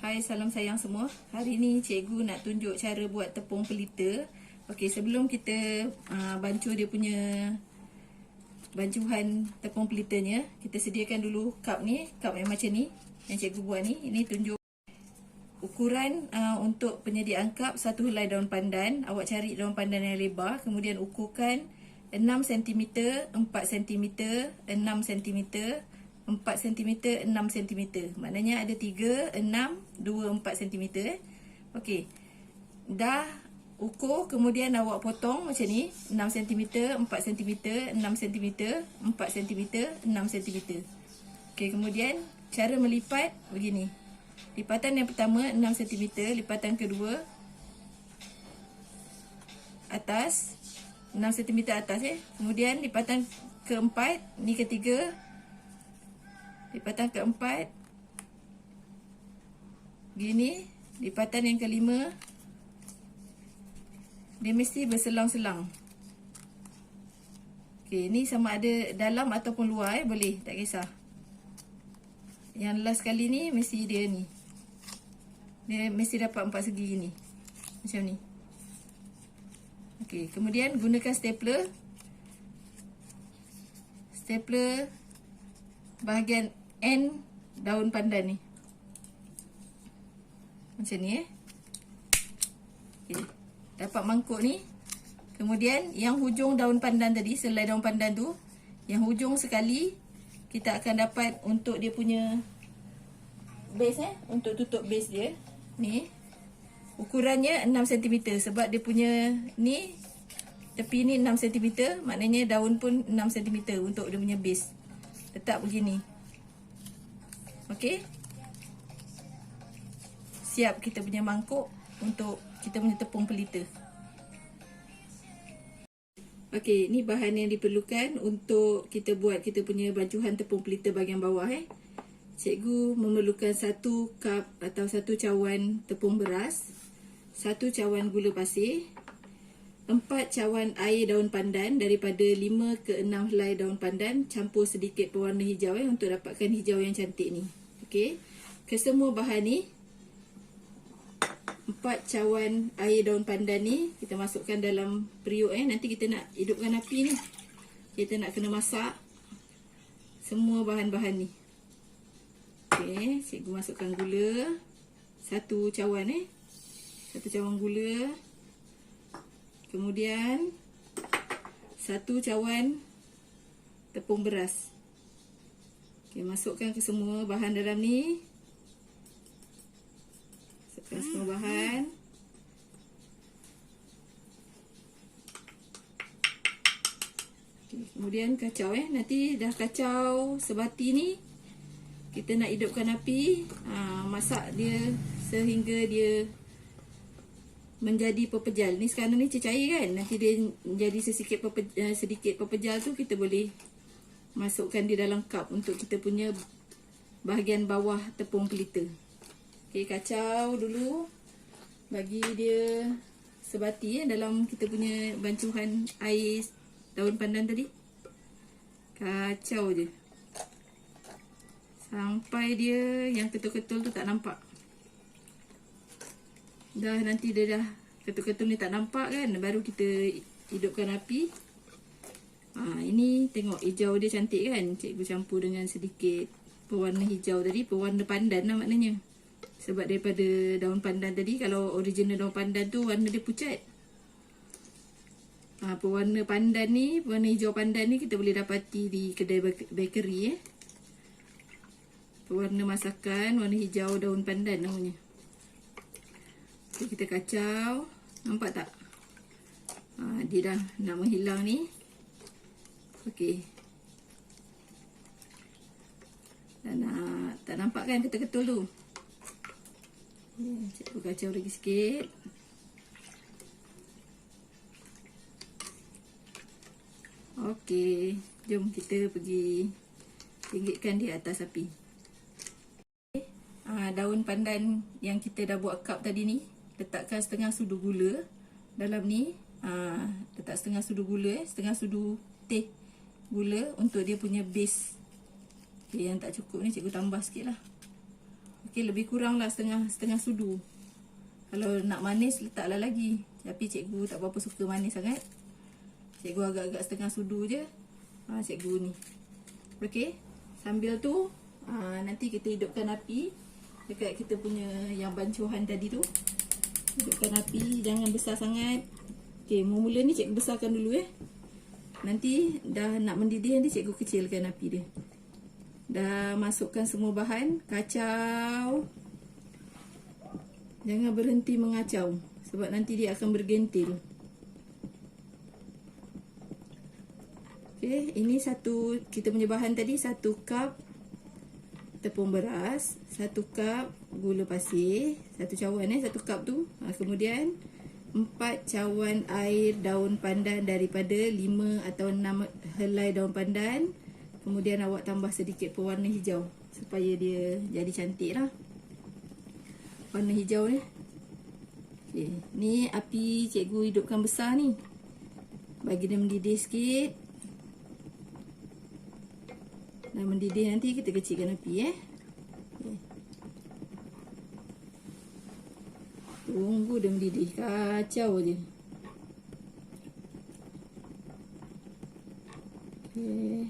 Hai, salam sayang semua. Hari ni cikgu nak tunjuk cara buat tepung pelita. Okey, sebelum kita bancuh dia punya bancuhan tepung pelitanya, kita sediakan dulu cup ni, cup yang macam ni yang cikgu buat ni. Ini tunjuk ukuran untuk penyediaan cup, 1 helai daun pandan. Awak cari daun pandan yang lebar, kemudian ukurkan 6 cm, 4 cm, 6 cm, 4 cm, 6 cm. Maknanya ada 3, 6, 2, 4 cm. Okey. Dah ukur, kemudian awak potong macam ni, 6 cm, 4 cm, 6 cm, 4 cm, 6 cm. Okey, kemudian cara melipat begini. Lipatan yang pertama 6 cm, lipatan kedua atas 6 cm atas Kemudian lipatan keempat, ni ketiga. Lipatan keempat gini, lipatan yang kelima. Dia mesti berselang-selang. Okey, ni sama ada dalam ataupun luar boleh, tak kisah. Yang last kali ni mesti dia ni. Dia mesti dapat 4 segi gini. Macam ni. Okey, kemudian gunakan stapler. Stapler bahagian end daun pandan ni. Macam ni Okay. Dapat mangkuk ni. Kemudian yang hujung daun pandan tadi, selai daun pandan tu, yang hujung sekali kita akan dapat untuk dia punya base untuk tutup base dia. Ni ukurannya 6 cm sebab dia punya ni tepi ni 6 cm, maknanya daun pun 6 cm untuk dia punya base. Letak begini. Okey. Siap kita punya mangkuk untuk kita punya tepung pelita. Okey, ni bahan yang diperlukan untuk kita buat kita punya bancuhan tepung pelita bahagian bawah Cikgu memerlukan 1 cup atau 1 cawan tepung beras, 1 cawan gula pasir, 4 cawan air daun pandan, daripada 5 ke 6 helai daun pandan, campur sedikit pewarna hijau untuk dapatkan hijau yang cantik ni. Okey. Kesemua bahan ni, 4 cawan air daun pandan ni kita masukkan dalam periuk Nanti kita nak hidupkan api ni. Kita nak kena masak semua bahan-bahan ni. Okey, cikgu masukkan gula 1 cawan 1 cawan gula. Kemudian 1 cawan tepung beras. Okey, masukkan ke semua bahan dalam ni. Masukkan semua bahan. Okey, kemudian kacau Nanti dah kacau sebati ni, kita nak hidupkan api. Masak dia sehingga dia menjadi pepejal. Ni sekarang ni cecair Nanti dia jadi sedikit pepejal tu, kita boleh masukkan di dalam cup untuk kita punya bahagian bawah tepung pelita. Okey, kacau dulu. Bagi dia sebati dalam kita punya bancuhan air daun pandan tadi. Kacau je sampai dia yang ketul-ketul tu tak nampak. Nanti dia dah ketul-ketul ni tak nampak baru kita hidupkan api. Ini tengok hijau dia cantik Cikgu campur dengan sedikit pewarna hijau tadi, pewarna pandan lah maknanya. Sebab daripada daun pandan tadi, kalau original daun pandan tu warna dia pucat. Pewarna pandan ni, pewarna hijau pandan ni kita boleh dapati di kedai bakery Pewarna masakan warna hijau daun pandan namanya. Okay, kita kacau. Nampak tak? Dia dah nak menghilang ni. Okey. Dan tak nampak ketul-ketul tu. Cikgu kacau lagi sikit. Okey, jom kita pergi tinggikan di atas api. Daun pandan yang kita dah buat cup tadi ni, letakkan setengah sudu gula dalam ni. Letak setengah sudu gula, setengah sudu teh gula untuk dia punya base. Okay, yang tak cukup ni cikgu tambah sikit lah. Okey, lebih kurang lah setengah sudu. Kalau nak manis letaklah lagi. Tapi cikgu tak berapa suka manis sangat. Cikgu agak-agak setengah sudu je. Cikgu ni. Okey. Sambil tu nanti kita hidupkan api dekat kita punya yang bancuhan tadi tu. Hidupkan api, jangan besar sangat. Okey, mula-mula ni cikgu besarkan dulu Nanti dah nak mendidih, nanti cikgu kecilkan api dia. Dah masukkan semua bahan, kacau. Jangan berhenti mengacau sebab nanti dia akan bergentil. Okey, ini kita punya bahan tadi 1 cup tepung beras, 1 cup gula pasir, 1 cawan 1 cup tu. Kemudian 4 cawan air daun pandan daripada 5 atau 6 helai daun pandan. Kemudian awak tambah sedikit pewarna hijau supaya dia jadi cantik lah. Warna hijau ni. Okay. Ni api cikgu hidupkan besar ni. Bagi dia mendidih sikit. Dah mendidih nanti kita kecilkan api Okay. Tunggu dia mendidih. Kacau je. Okay.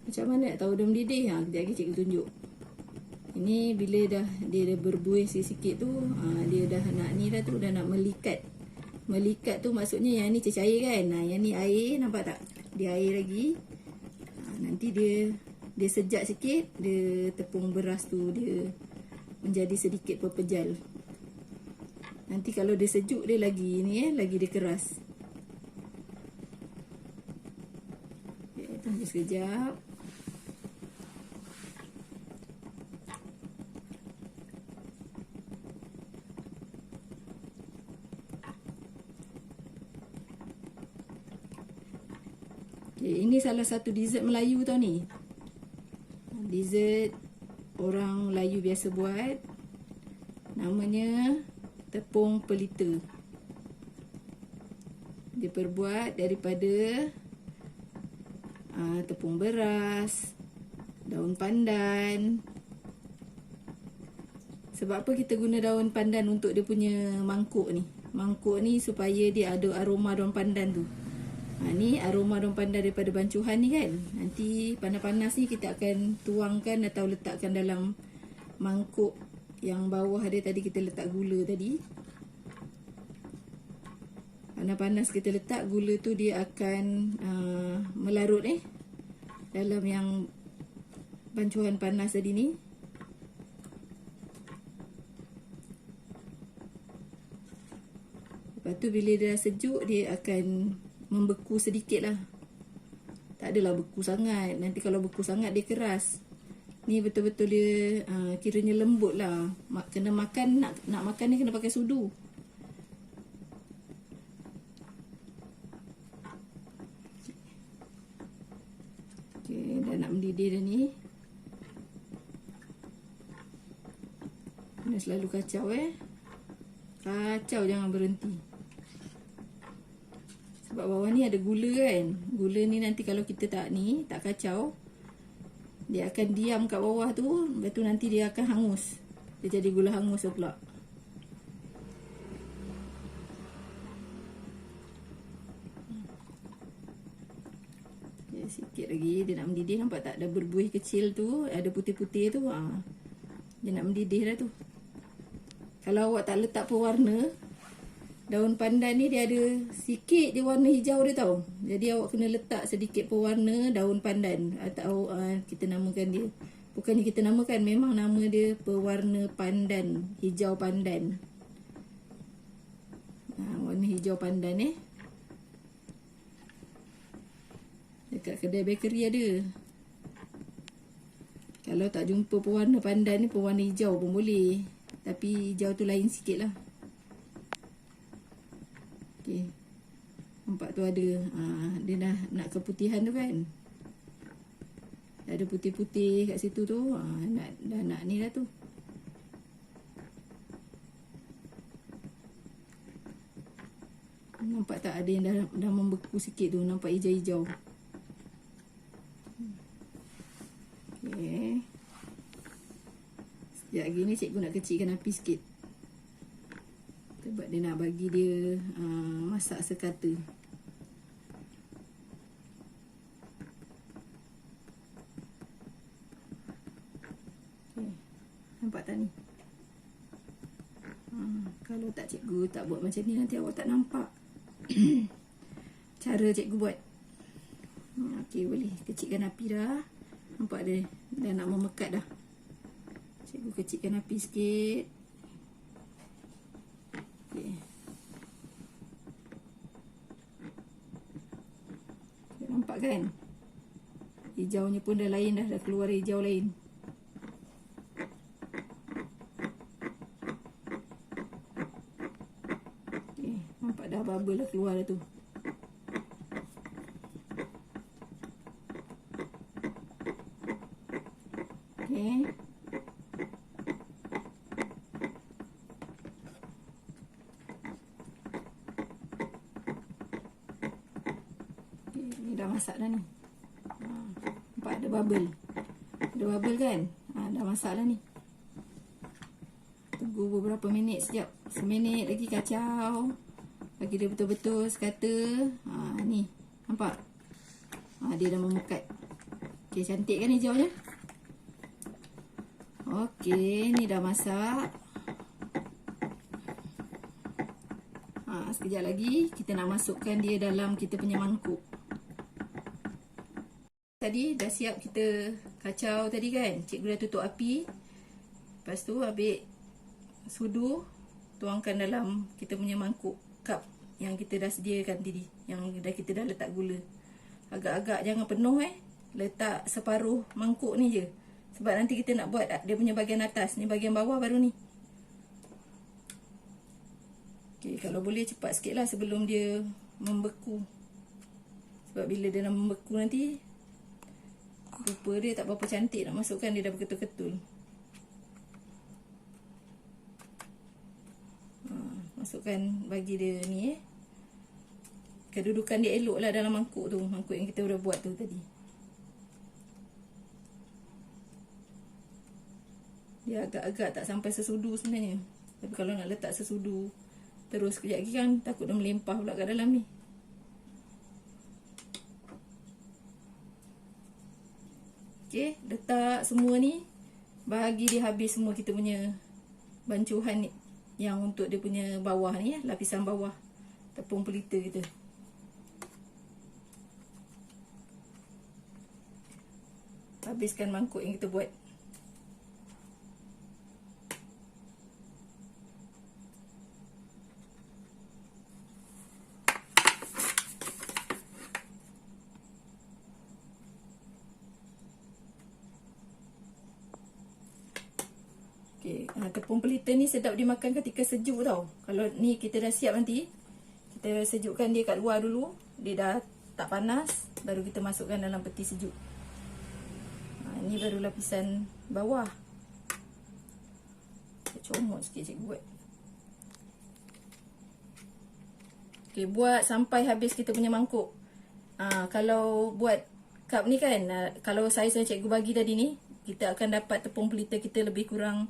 Macam mana nak tahu dia mendidih? Kejap lagi cikgu tunjuk. Ini bila dia dah berbuih sikit tu, dia dah nak ni dah tu, dah nak melikat. Melikat tu maksudnya yang ni cecair kan. Yang ni air, nampak tak? Dia air lagi. Nanti dia sejak sikit, dia tepung beras tu dia menjadi sedikit berpejal. Nanti kalau dia sejuk dia lagi ni lagi dia keras. Okay, tunggu sekejap. Okay, ini salah satu dessert Melayu tau ni. Dessert orang Melayu biasa buat. Namanya tepung pelita. Dia perbuat daripada tepung beras, daun pandan. Sebab apa kita guna daun pandan untuk dia punya mangkuk ni? Mangkuk ni supaya dia ada aroma daun pandan tu. Ni aroma daun pandan daripada bancuhan ni kan. Nanti panas-panas ni kita akan tuangkan atau letakkan dalam mangkuk yang bawah dia tadi kita letak gula tadi. Panas-panas kita letak gula tu, dia akan melarut dalam yang bancuhan panas tadi ni. Lepas tu bila dia dah sejuk, dia akan membeku sedikit lah. Tak adalah beku sangat. Nanti kalau beku sangat dia keras. Ni betul-betul dia kiranya lembut lah. Kena makan, nak makan ni kena pakai sudu. Okay, dah nak mendidih dah ni. Kena selalu kacau Kacau, jangan berhenti. Sebab bawah ni ada gula kan. Gula ni nanti kalau kita tak kacau, dia akan diam kat bawah tu. Lepas tu nanti dia akan hangus. Dia jadi gula hangus pula. Okay, sikit lagi dia nak mendidih. Nampak tak? Ada berbuih kecil tu, ada putih-putih tu. Dia nak mendidih dah tu. Kalau awak tak letak pewarna, daun pandan ni dia ada sikit dia warna hijau dia tau. Jadi awak kena letak sedikit pewarna daun pandan. Atau kita namakan dia, bukannya kita namakan, memang nama dia pewarna pandan, hijau pandan. Warna hijau pandan dekat kedai bakery ada. Kalau tak jumpa pewarna pandan ni, pewarna hijau pun boleh. Tapi hijau tu lain sikit lah. Okay. Nampak tu ada. Dia dah nak keputihan tu kan. Ada putih-putih kat situ tu. Dah nak ni dah tu. Nampak tak ada yang dah membeku sikit tu. Nampak hijau-hijau. Okay. Sekejap lagi ni cikgu nak kecilkan api sikit. Sebab dia nak bagi dia masak sekata. Okay. Nampak tak ni? Kalau tak cikgu tak buat macam ni, nanti awak tak nampak cara cikgu buat. Okey, boleh kecilkan api dah. Nampak dia dah nak memekat dah. Cikgu kecilkan api sikit. Okey. Nampak kan? Hijaunya pun dah lain dah keluar hijau lain. Okey, nampak dah bubble dah keluar dah tu. Okey. Ni dah masak dah ni. Nampak ada bubble. Ada bubble kan? Dah masak dah ni. Tunggu beberapa minit sekejap. Seminit lagi kacau. Bagi dia betul-betul sekata. Ni. Nampak? Dia dah memekat. Okey, cantik kan hijaunya? Okey, ni dah masak. Sekejap lagi kita nak masukkan dia dalam kita punya mangkuk. Tadi dah siap kita kacau tadi kan. Cikgu dah tutup api. Lepas tu ambil sudu, tuangkan dalam kita punya mangkuk cup yang kita dah sediakan tadi, yang kita dah letak gula. Agak-agak jangan penuh letak separuh mangkuk ni je. Sebab nanti kita nak buat dia punya bahagian atas. Ni bahagian bawah baru ni. Okey, kalau boleh cepat sikit lah sebelum dia membeku. Sebab bila dia nak membeku nanti, rupa dia tak berapa cantik nak masukkan, dia dah berketul-ketul. Masukkan bagi dia ni kedudukan dia elok lah dalam mangkuk tu. Mangkuk yang kita dah buat tu tadi. Dia agak-agak tak sampai sesudu sebenarnya. Tapi kalau nak letak sesudu terus kejap lagi kan, takut dia melimpah pula kat dalam ni. Okey, letak semua ni. Bahagi dia habis semua kita punya bancuhan ni, yang untuk dia punya bawah ni, lapisan bawah tepung pelita kita. Habiskan mangkuk yang kita buat. Okay, tepung pelita ni sedap dimakan ketika sejuk tau. Kalau ni kita dah siap nanti, kita sejukkan dia kat luar dulu. Dia dah tak panas, baru kita masukkan dalam peti sejuk. Ni baru lapisan bawah. Kita comot sikit cikgu buat. Okay, buat sampai habis kita punya mangkuk. Kalau buat cup ni kan, kalau saiz yang cikgu bagi tadi ni, kita akan dapat tepung pelita kita lebih kurang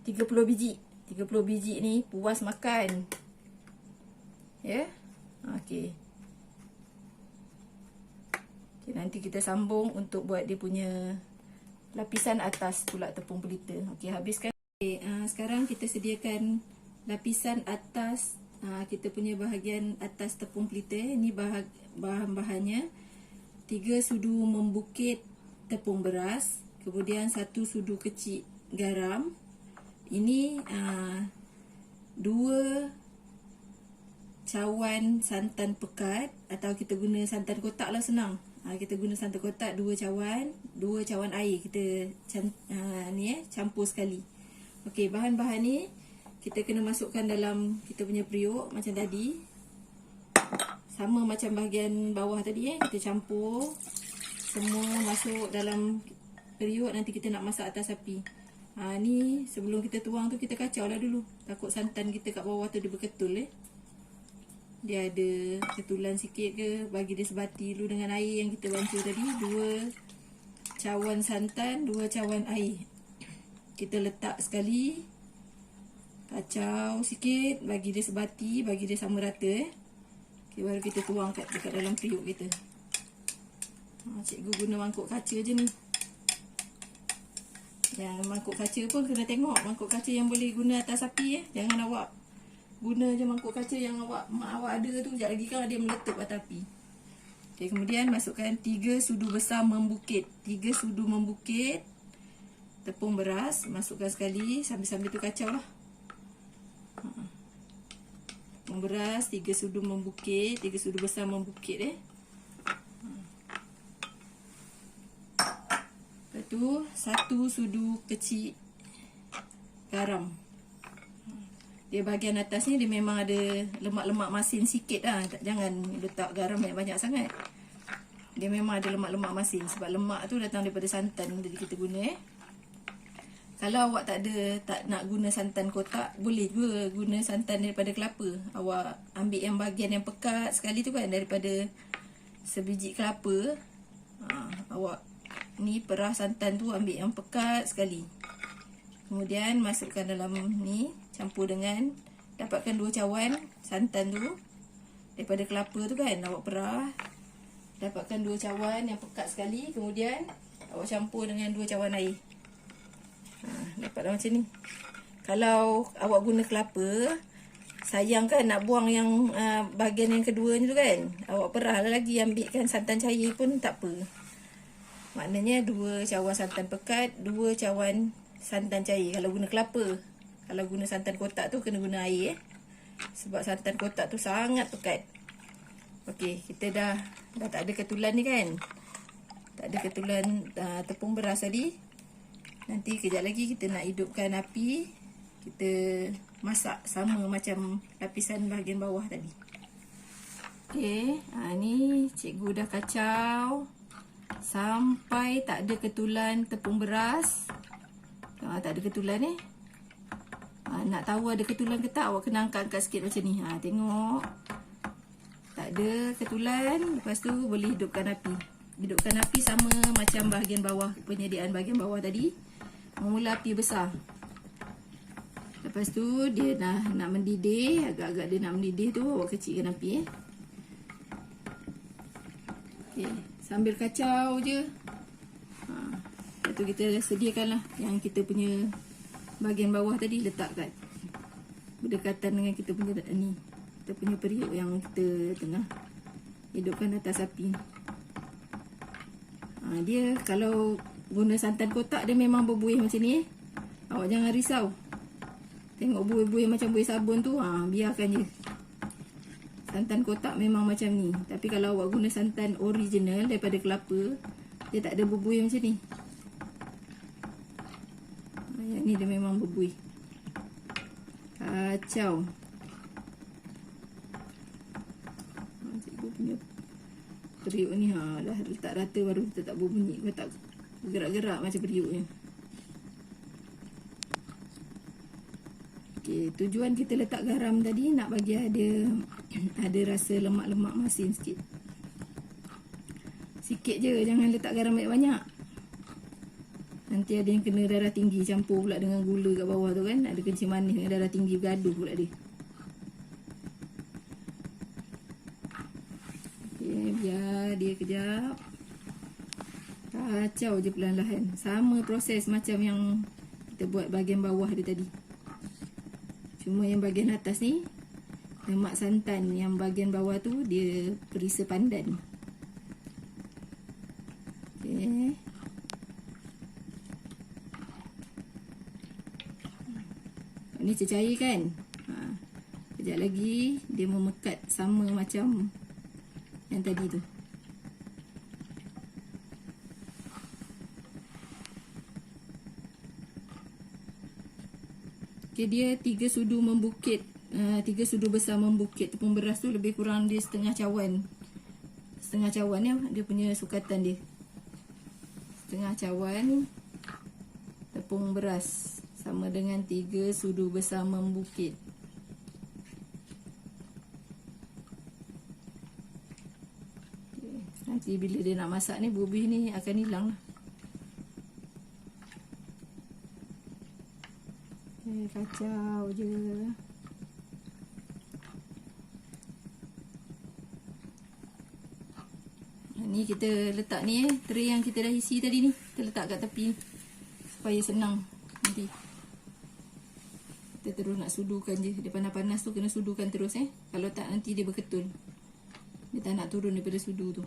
30 biji. 30 biji ni puas makan. Ya. Okey. Okay, nanti kita sambung untuk buat dia punya lapisan atas pula tepung pelita. Okey, habiskan. Okay, sekarang kita sediakan lapisan atas kita punya bahagian atas tepung pelita. Ini bahan-bahannya 3 sudu membukit tepung beras, kemudian 1 sudu kecil garam. Ini 2 cawan santan pekat, atau kita guna santan kotak lah, senang. Kita guna santan kotak 2 cawan air kita campur sekali. Okey, bahan-bahan ni kita kena masukkan dalam kita punya periuk macam tadi. Sama macam bahagian bawah tadi kita campur semua masuk dalam periuk. Nanti kita nak masak atas api. Ni sebelum kita tuang tu kita kacau lah dulu. Takut santan kita kat bawah tu dia berketul dia ada ketulan sikit ke, bagi dia sebati dulu dengan air yang kita bancuh tadi. 2 cawan santan, 2 cawan air. kita letak sekali, kacau sikit, bagi dia sebati, bagi dia sama rata. Okay, baru kita tuang dekat dalam periuk kita. Cikgu guna mangkuk kaca je ni. Yang mangkuk kaca pun kena tengok mangkuk kaca yang boleh guna atas api. Jangan awak guna je mangkuk kaca yang mak awak ada tu, sekejap lagi kan dia meletup atas api. Okay, kemudian masukkan 3 sudu besar membukit. 3 sudu membukit tepung beras, masukkan sekali, sambil-sambil tu kacau lah. Tepung beras 3 sudu membukit, 3 sudu besar membukit. Lepas tu 1 sudu kecil garam. Dia bahagian atas ni dia memang ada lemak-lemak masin sikit lah. Jangan letak garam banyak-banyak sangat. Dia memang ada lemak-lemak masin. Sebab lemak tu datang daripada santan yang kita guna. Kalau awak tak nak guna santan kotak, boleh juga guna santan daripada kelapa. Awak ambil yang bahagian yang pekat sekali tu kan, daripada sebiji kelapa. Awak ni perah santan tu, ambil yang pekat sekali. Kemudian masukkan dalam ni, campur dengan, dapatkan 2 cawan santan tu daripada kelapa tu kan, awak perah. Dapatkan 2 cawan yang pekat sekali. Kemudian awak campur dengan 2 cawan air. Dapatlah macam ni. Kalau awak guna kelapa, sayang kan nak buang yang bahagian yang kedua ni tu kan. Awak perah lagi, ambilkan santan cair pun tak apa. Maknanya 2 cawan santan pekat, 2 cawan santan cair kalau guna kelapa. Kalau guna santan kotak tu kena guna air sebab santan kotak tu sangat pekat. Okey, kita dah tak ada ketulan ni kan. Tak ada ketulan tepung beras tadi. Nanti kejap lagi kita nak hidupkan api. Kita masak sama macam lapisan bahagian bawah tadi. Okey, ni cikgu dah kacau sampai tak ada ketulan tepung beras. Tak ada ketulan ni. Nak tahu ada ketulan ke tak, awak kena angkat sikit macam ni. Tengok. Tak ada ketulan. Lepas tu boleh hidupkan api. Hidupkan api sama macam bahagian bawah, penyediaan bahagian bawah tadi. Memula api besar. Lepas tu dia nak mendidih. Agak-agak dia nak mendidih tu, awak kecilkan api. Okey, sambil kacau je. Lepas tu kita sediakanlah yang kita punya bahagian bawah tadi, letak kat berdekatan dengan kita punya ni. Kita punya periuk yang kita tengah hidupkan atas api. Dia kalau guna santan kotak dia memang berbuih macam ni. Awak jangan risau. Tengok buih-buih macam buih sabun tu, biarkan je. Santan kotak memang macam ni. Tapi kalau awak guna santan original daripada kelapa, dia tak ada berbuih macam ni. Yang ni dia memang berbuih. Kacau. Cikgu punya periuk ni dah letak rata baru kita tak berbunyi. Kau tak gerak-gerak macam periuknya. Okey, tujuan kita letak garam tadi nak bagi ada rasa lemak-lemak masin sikit. Sikit je, jangan letak garam banyak-banyak. Nanti ada yang kena darah tinggi, campur pula dengan gula kat bawah tu kan. Ada kencing manis dengan darah tinggi, bergaduh pula dia. Okey, biar dia kejap. Kacau je perlahan-lahan. Sama proses macam yang kita buat bahagian bawah dia tadi. Cuma yang bahagian atas ni, lemak santan. Yang bahagian bawah tu, dia perisa pandan. Okey. Ni cecair kan. Kejap lagi dia memekat sama macam yang tadi tu. Okay, dia 3 sudu membukit. 3 sudu besar membukit tepung beras tu, lebih kurang dia setengah cawan. Setengah cawan ya, dia punya sukatan dia. Setengah cawan tepung beras sama dengan 3 sudu besar membukit. Okay. Nanti bila dia nak masak ni, buih ni akan hilang lah. kacau je. Ni kita letak ni tray yang kita dah isi tadi ni, kita letak kat tepi supaya senang nanti. Kita terus nak sudukan je. Dia panas-panas tu kena sudukan terus Kalau tak nanti dia berketul. Dia tak nak turun daripada sudu tu.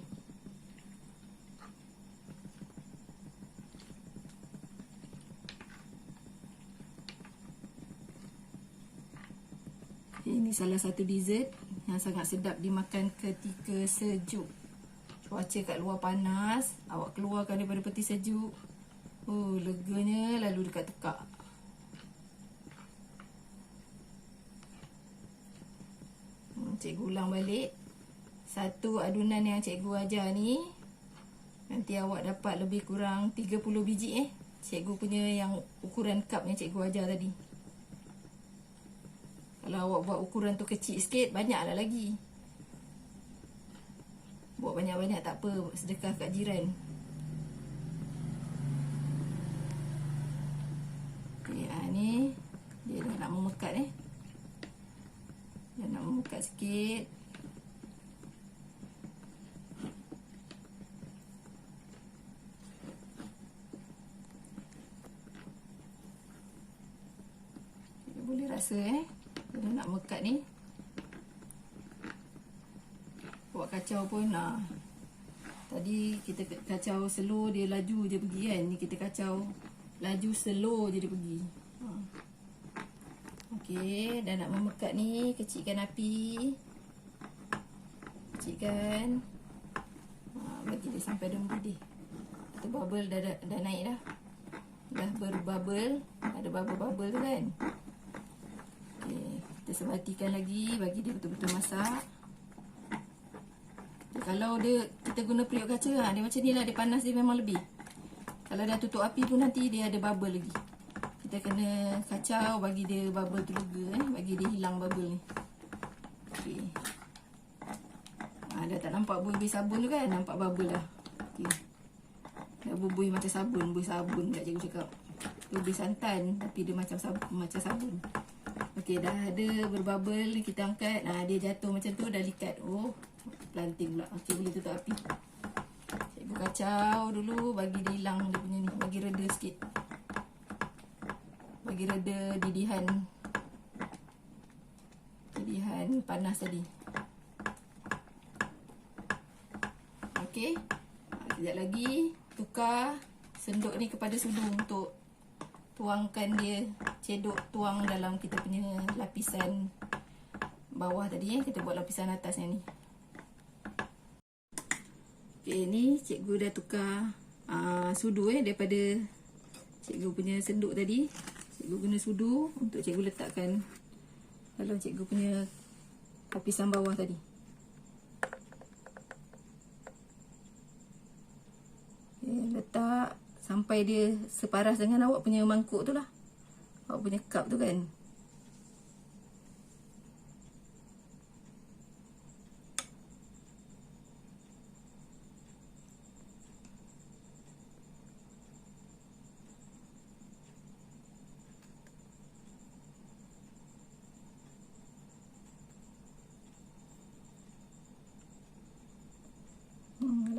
Ini salah satu dessert yang sangat sedap dimakan ketika sejuk. Cuaca kat luar panas, awak keluarkan daripada peti sejuk. Oh, leganya lalu dekat tekak. Cikgu ulang balik. Satu adunan yang cikgu ajar ni, nanti awak dapat lebih kurang 30 biji Cikgu punya yang ukuran cup yang cikgu ajar tadi. Kalau awak buat ukuran tu kecil sikit, banyaklah lagi. Buat banyak-banyak tak apa, sedekah kat jiran. Okay, ni dia dah nak memekat Dia nak memekat sikit. Kita boleh rasa dia dah nak memekat ni. Buat kacau pun tadi kita kacau slow dia laju je pergi kan. Ni kita kacau laju slow je dia pergi. Okey, dah nak memekat ni, kecilkan api. Kecilkan. Bagi dia sampai dia mendidih. Itu bubble dah naik dah. Dah berbubble, ada bubble-bubble tu kan. Okey, kita sebatikan lagi bagi dia betul-betul masak. Kalau kita guna periuk kaca, dia macam ni lah, dia panas dia memang lebih. Kalau dah tutup api pun nanti dia ada bubble lagi. Kita kena kacau bagi dia bubble tu juga bagi dia hilang bubble ni. Okey. Dah tak nampak buih-buih sabun tu kan, nampak bubble dah. Okey. Dah buih macam sabun, buih sabun kat cikgu cakap. Buih santan tapi dia macam sabun. Okey, dah ada berbubble, kita angkat. Dia jatuh macam tu, dah likat. Oh, planting pula. Okey, boleh tutup api. Cikgu kacau dulu bagi dia hilang dia punya ni, bagi reda sikit. Bagi reda didihan panas tadi. Okey. Sekejap lagi tukar senduk ni kepada sudu untuk tuangkan dia, cedok tuang dalam kita punya lapisan bawah tadi kita buat lapisan atas yang ni. Okey, ni cikgu dah tukar sudu daripada cikgu punya senduk tadi. Cikgu guna sudu untuk cikgu letakkan dalam cikgu punya lapisan bawah tadi. Okay, letak sampai dia separas dengan awak punya mangkuk tu lah. Awak punya cup tu kan.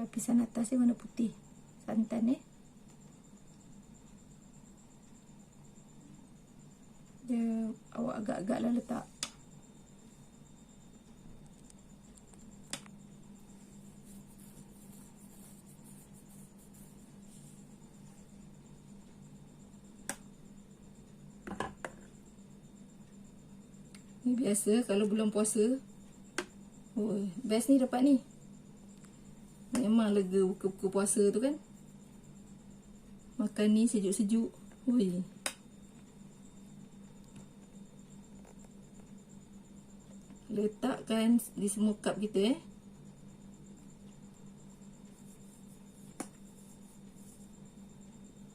Lapisan atas warna putih santan dia awak agak-agak lah letak. Ni biasa kalau bulan puasa. Oh, best ni dapat ni. Memang lega buka-buka puasa tu kan. Makan ni sejuk-sejuk. Ui. Letakkan di semua cup kita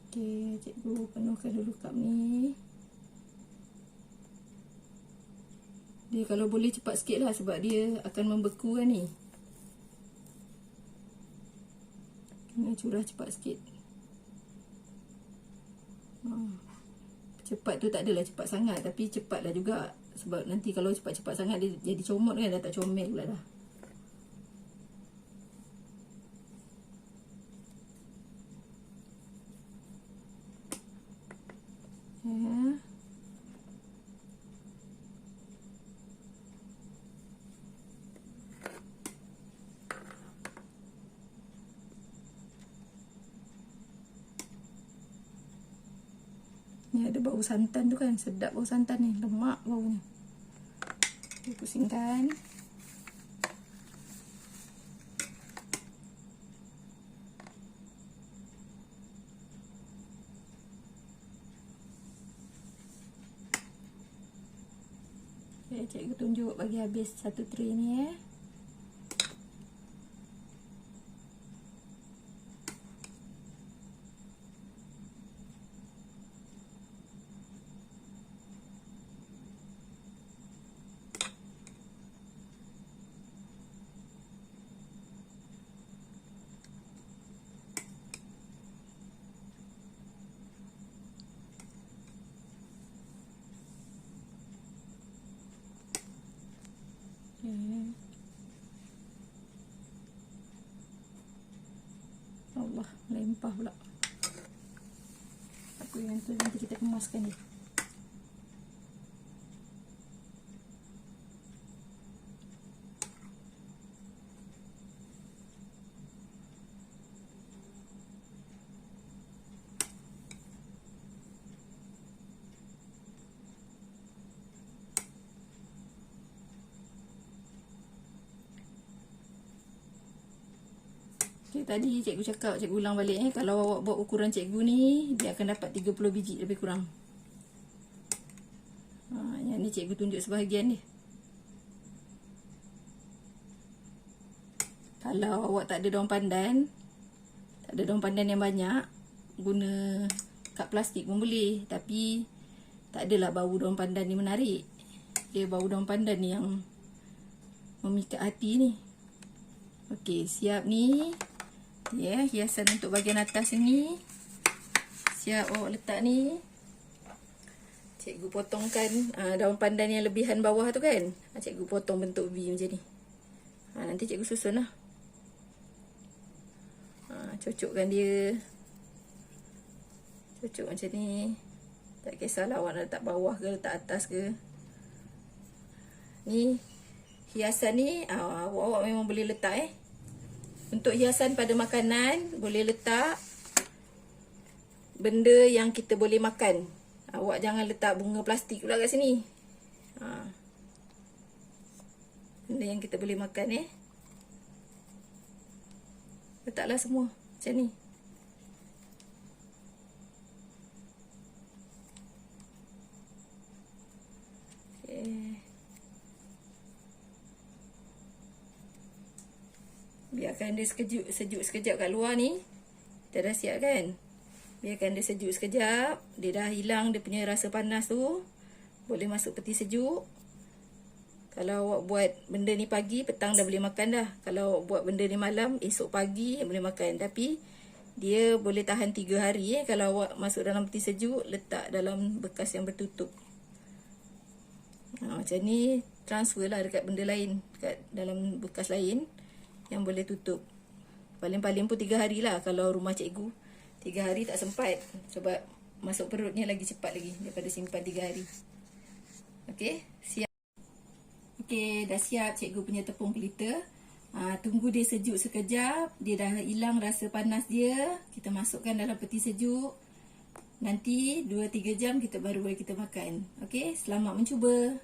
Okey, cikgu penuhkan dulu cup ni. Dia kalau boleh cepat sikit lah sebab dia akan membeku kan ni. Kena curah cepat sikit. Cepat tu tak adalah cepat sangat, tapi cepatlah juga. Sebab nanti kalau cepat-cepat sangat dia jadi comot kan, dah tak comel pula dah. Ni ada bau santan tu kan, sedap bau santan ni, lemak baunya. Kita pusingkan. Okay, cikgu tunjuk bagi habis satu tray ni Allah, melimpah pula. Apa yang tu nanti kita kemaskan ni. Okay, tadi cikgu cakap, cikgu ulang balik kalau awak buat ukuran cikgu ni, dia akan dapat 30 biji lebih kurang. Yang ni cikgu tunjuk sebahagian ni. Kalau awak tak ada daun pandan, tak ada daun pandan yang banyak, guna kad plastik pun boleh. Tapi tak adalah bau daun pandan ni menarik. Dia bau daun pandan ni yang memikat hati ni. Okey, siap ni. Ya, hiasan untuk bahagian atas ni. Siap awak letak ni. Cikgu potongkan daun pandan yang lebihan bawah tu kan. Cikgu potong bentuk V macam ni. Nanti cikgu susun lah. Cocokkan dia. Cocok macam ni. Tak kisahlah awak nak letak bawah ke, letak atas ke. Ni hiasan ni awak memang boleh letak Untuk hiasan pada makanan, boleh letak benda yang kita boleh makan. Awak jangan letak bunga plastik pula kat sini. Benda yang kita boleh makan letaklah semua macam ni. Biarkan dia sejuk sekejap kat luar ni. Kita dah siap kan. Biarkan dia sejuk sekejap. Dia dah hilang dia punya rasa panas tu. Boleh masuk peti sejuk. Kalau awak buat benda ni pagi, petang dah boleh makan dah. Kalau awak buat benda ni malam, esok pagi boleh makan. Tapi dia boleh tahan 3 hari Kalau awak masuk dalam peti sejuk, letak dalam bekas yang bertutup. Macam ni, transfer lah dekat benda lain, dekat dalam bekas lain yang boleh tutup. Paling-paling pun 3 hari lah. Kalau rumah cikgu 3 hari tak sempat. Sebab masuk perutnya lagi cepat lagi daripada simpan 3 hari. Okey, siap. Okey, dah siap cikgu punya tepung pelita. Tunggu dia sejuk sekejap. Dia dah hilang rasa panas dia. Kita masukkan dalam peti sejuk. Nanti 2-3 jam kita baru boleh kita makan. Okey, selamat mencuba.